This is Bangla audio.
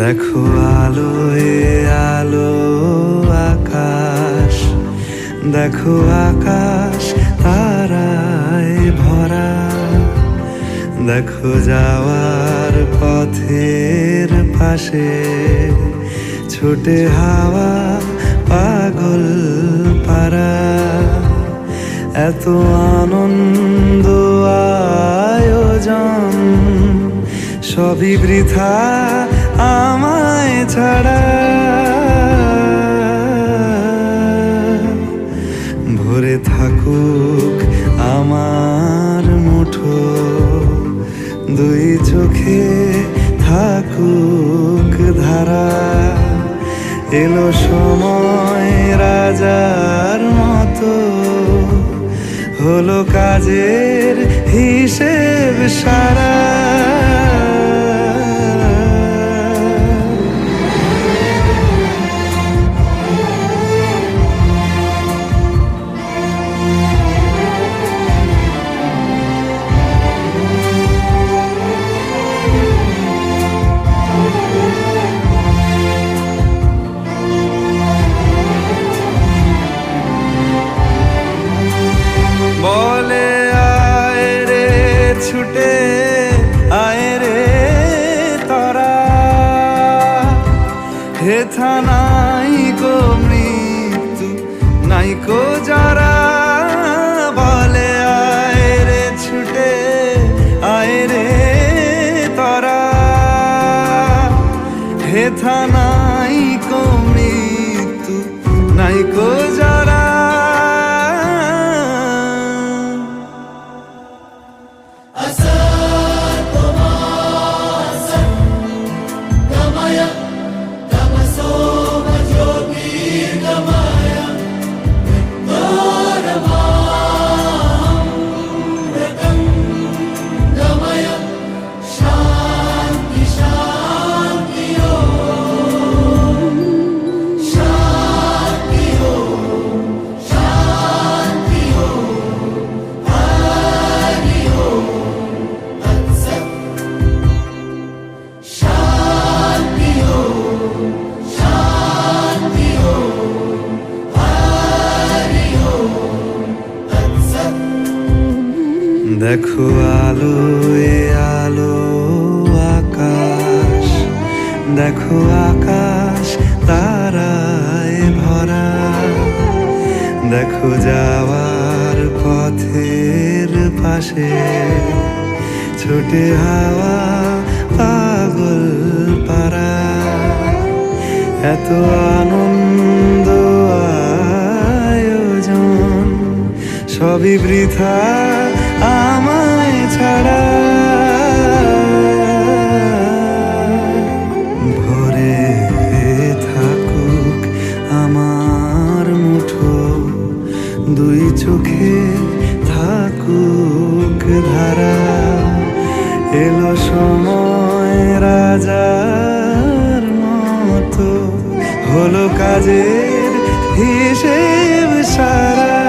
দেখো আলোয় আলো আকাশ, দেখো আকাশ তারায় ভরা, দেখো যাওয়ার পথের পাশে ছোটে হাওয়া পাগল পারা। এত আনন্দ আয়োজন সবই বৃথা আমায় ছাড়া। ভরে থাকুক আমার মুঠো, দুই চোখে থাকুক ধারা। এলো সময় রাজার মতো, হলো কাজের হিসেব সারা। বলে আয় রে ছুটে আয় রে তরা, হেথা নাই কো মৃত্যু নাই কো যারা। বলে আয় রে ছুটে আয় রে তরা, হেথা নাই কো মৃত্যু নাই কো যারা। দেখো আলোয় আলো আকাশ, দেখো আকাশ তারায় ভরা, দেখো যাওয়ার পথের পাশে ছোটে হাওয়া পাগল পারা। এত আনন্দ আয়োজন সবই বৃথা আমায় ছাড়া। ভরে থাকুক আমার মুঠো, দুই চোখে থাকুক ধারা। এলো সময় হলো কাজের হিসেব সারা।